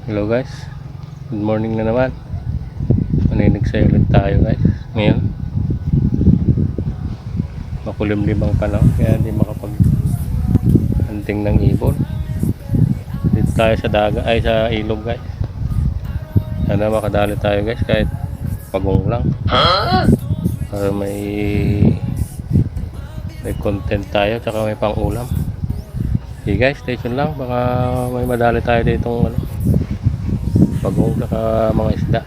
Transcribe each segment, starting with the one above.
Hello guys, good morning na naman. Maninig sa ulit tayo guys. Ngayon makulimlim ang panahon kaya hindi makapag-hunting ng ibon. Dito tayo sa daga ay sa ilog guys. Sana makadali tayo guys kahit pagong lang. Para may content tayo tsaka may pang ulam. Okay guys, stay tuned lang, baka may madali tayo ditong pagong tsaka mga isda.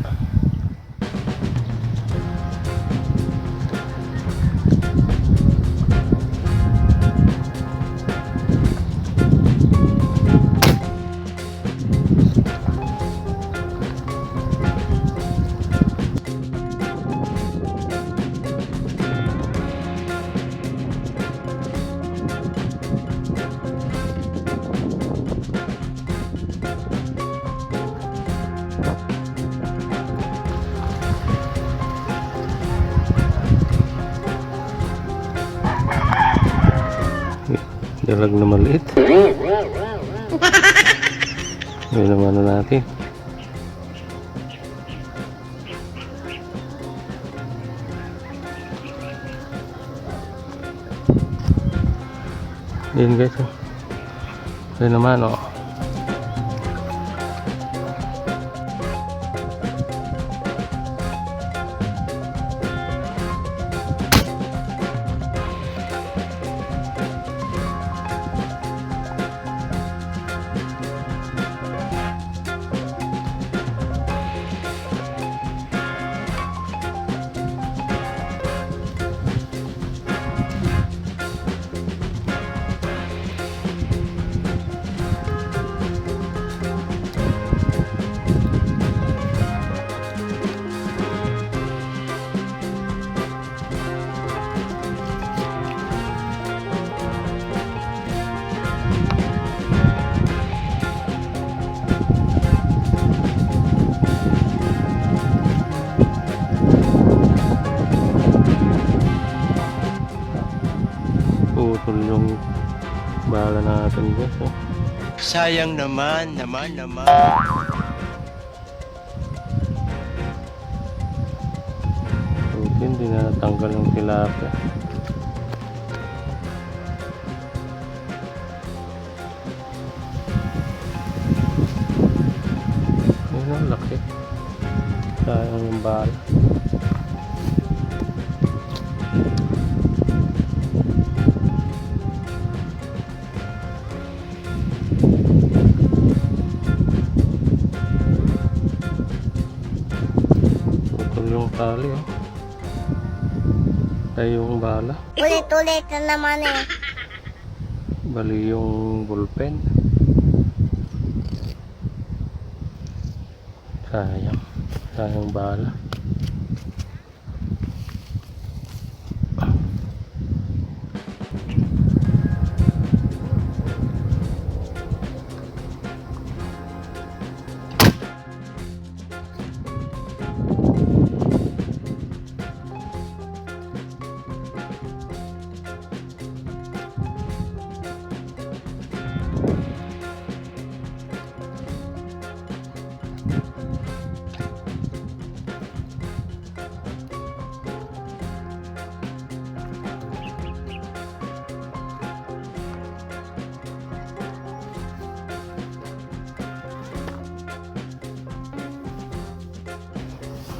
Dalag na maliit. Ngayon naman na natin. Yan guys. Ngayon naman oh. Putol yung bala natin guys oh. Sayang naman. Hindi na natanggal yung tilapia. Ayun ang laki. Sayang yung bala. Yung tali oh. Ay yung bala. Ulit-ulit na naman eh. Bali yung bullpen. Sayang bala.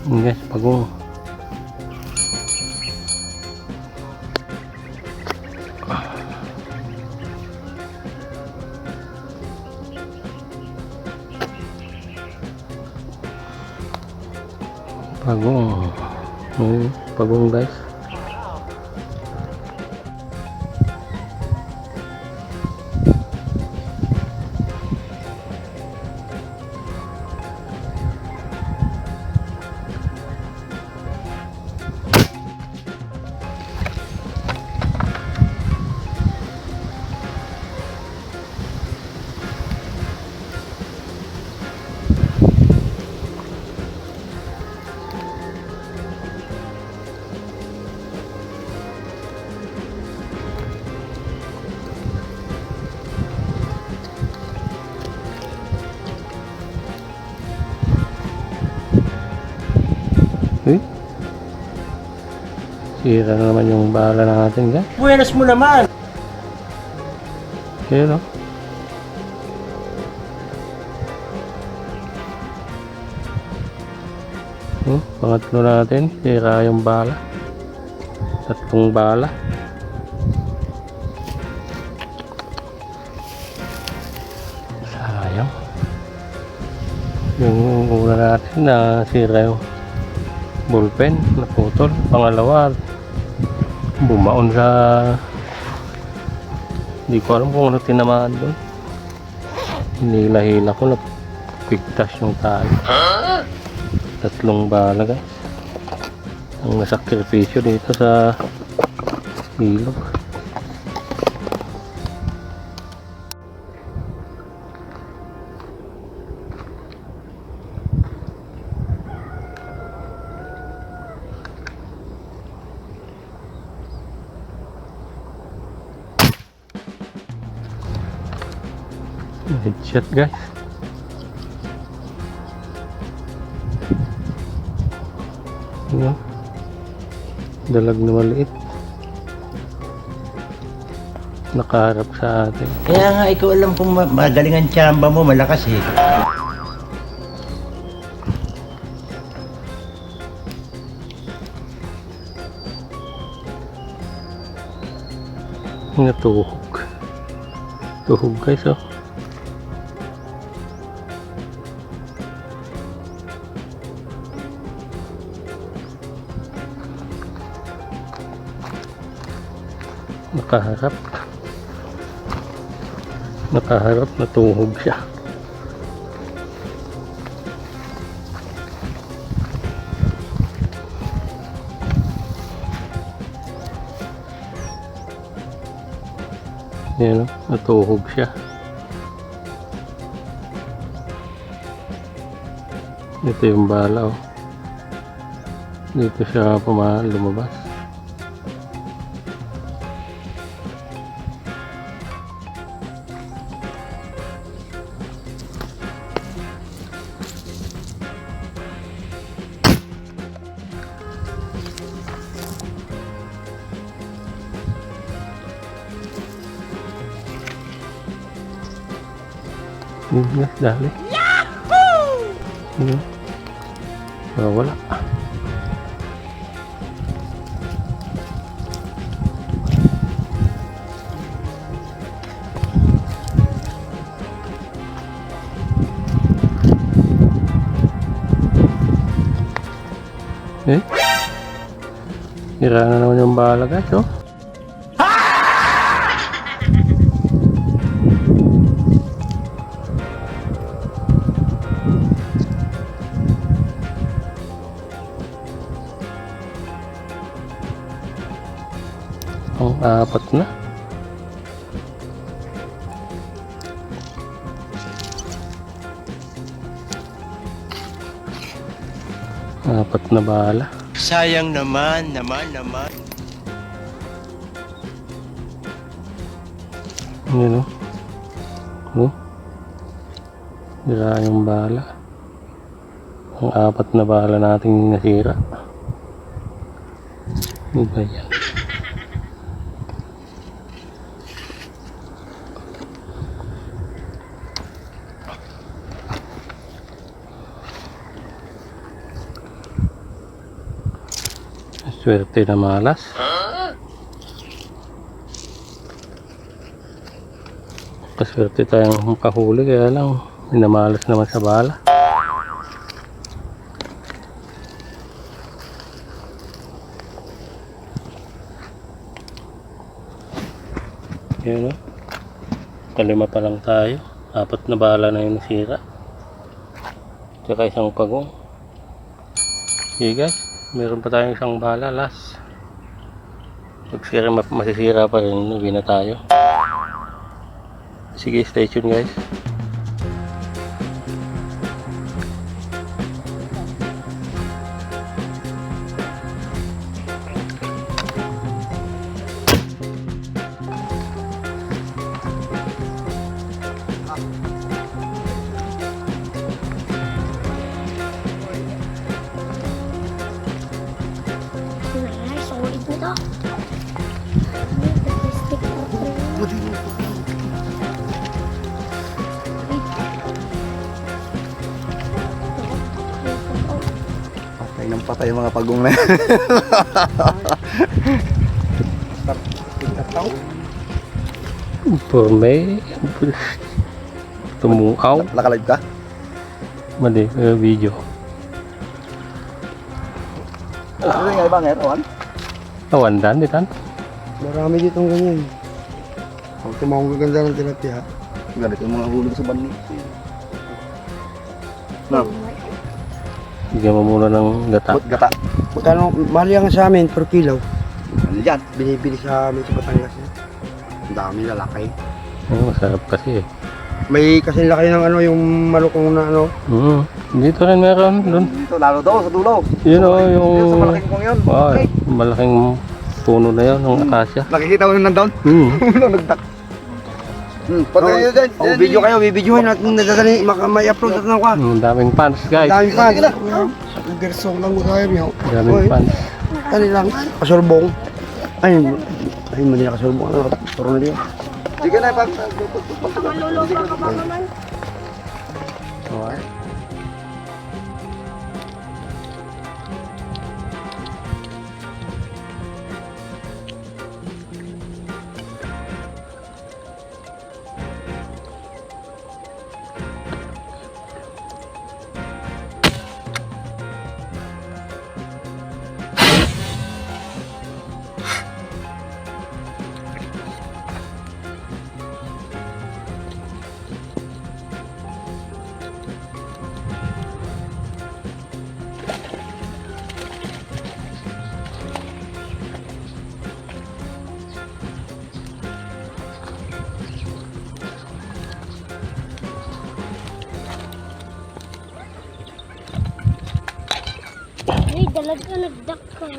Guys, pagong. Pagong guys. Sira na naman yung bala natin guys. Buenas mo naman! Ayan o. Pangatlo natin, sira yung bala. 3 bala. Sayang. Yung una natin na sira yung ballpen, naputol. Pangalawa, bumaon sa... Hindi ko alam kung ano tinamaan doon. Hinila-hila ko, napigtas yung tali. 3 bala guys ang nasakripisyo dito sa ilog. Headshot guys. Ayan. Dalag na maliit. Nakaharap sa atin. Kaya nga ikaw alam kung magaling ang tsamba mo, malakas eh. Natuhog. Tuhog guys oh. Nakaharap, natuhog siya. Yan o, natuhog siya. Ito yung bala oh. Dito siya lumabas. Yes, dali. Yahoo! Wala. Sira na naman yung bala guys oh. Ang 4 na. Apat na bala. Sayang naman. Yun o. Sira yung bala. Ang 4 na bala nating nasira. Ano ba yan? Swerte na malas. Kaswerte tayong kahuli kaya lang minamalas naman sa bala. Yun o. Kalima pa lang tayo. 4 na bala na yung nasira. Tsaka isang pagong. Okay guys. Meron pa tayong isang bala last. Pag masisira pa rin, uwi na tayo. Sige, stay tuned guys. Solid na. ng patay yung mga pagong na yan. Purme. Tumuaw. Nakalive ka? Mali, video. Ano nga ibang eroan? Awandan, di tan? Marami ditong ganyan. Pag tumawag ganda ng tilapia. Ganito yung mga hulog sa bani. No, Bigyan mo muna ng gata. but gata. Magkano, mahal yan sa amin per kilo. Ano yan? Binibili sa amin sa Batangas. Ang dami lalaki. Masarap kasi eh. May kasi laki ng ano, yung malukong na ano. Dito rin meron doon. Dito, lalo daw sa dulo. Yun o, yung... Dito sa malaking kong yun. Okay. Malaking puno na yun, ng akasya. Nakikita mo yung nandown? Nagdak. Patay nyo dyan. Oh, video kayo, bibidyohin natin nadadali, may upload natin ako. Ang daming fans, guys. Dami pa. Gersong lang mo tayo, miyaw. Daming fans. Ano lang, kasulbong. Ay, hindi na kasulbong. Ano, turo na diyo. Sige na, pag... Malulupa ka pa naman. Alright. Ay, dalag ka, nagdakkan.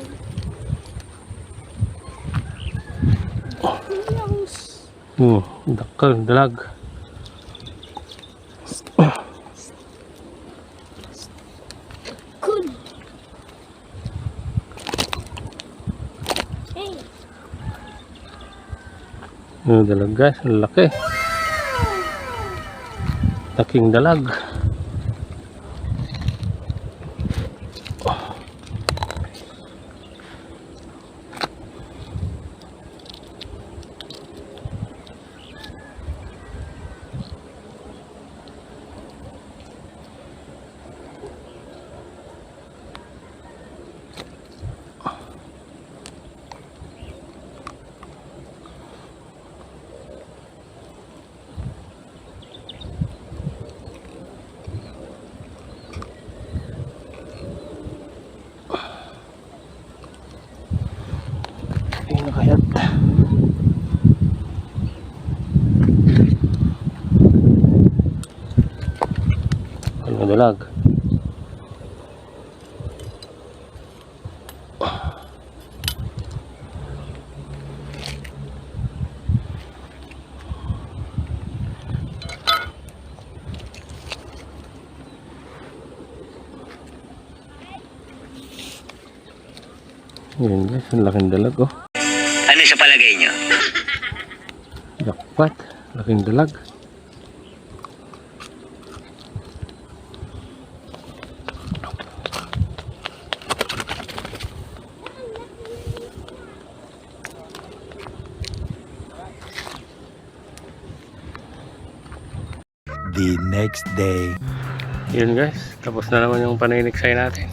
Dakal, dalag. Good. Hey, Dalag, guys. Ang laki. Laking dalag. Pinakayat. Ano dalag? Yun guys, ang laking dalag oh. Ano sa palagay nyo? Jackpot, laking dalag. The next day. Yun guys, tapos na naman yung paniniksay natin.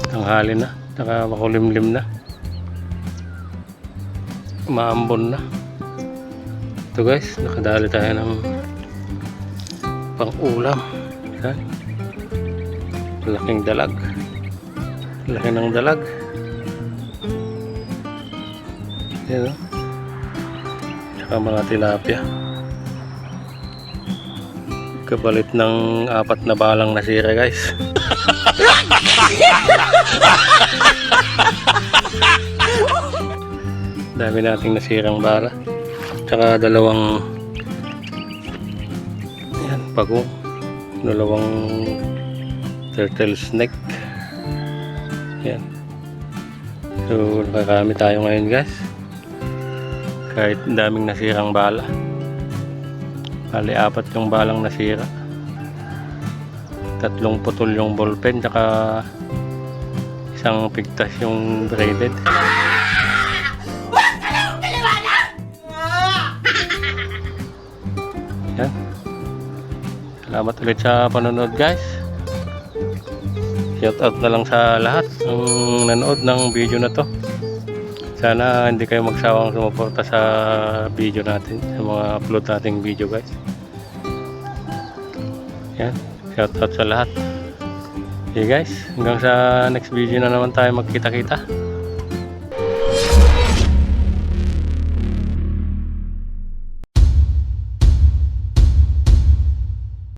Tanghali na, saka makulimlim na. Maambon na. Ito guys, nakadali tayo ng pang-ulam. Yan. Laking dalag. Laki ng dalag. Yan o. Saka mga tilapia. Kapalit ng 4 na balang nasira guys. Dami nating nasirang bala. Tsaka 2 yan, pagong. 2 turtle snake. Yan. So nakakarami tayo ngayon guys. Kahit daming nasirang bala. Bali 4 yung balang nasira. tatlong putol yung ballpen, tsaka isang pigtas yung braided. Yan. Salamat ulit sa panonood, guys. Shout out na lang sa lahat ng nanood ng video na to. Sana hindi kayo magsawang sumuporta sa video natin, sa mga upload nating video, guys. Yan, shout out sa lahat. Okay guys, hanggang sa next video na naman tayo magkita-kita.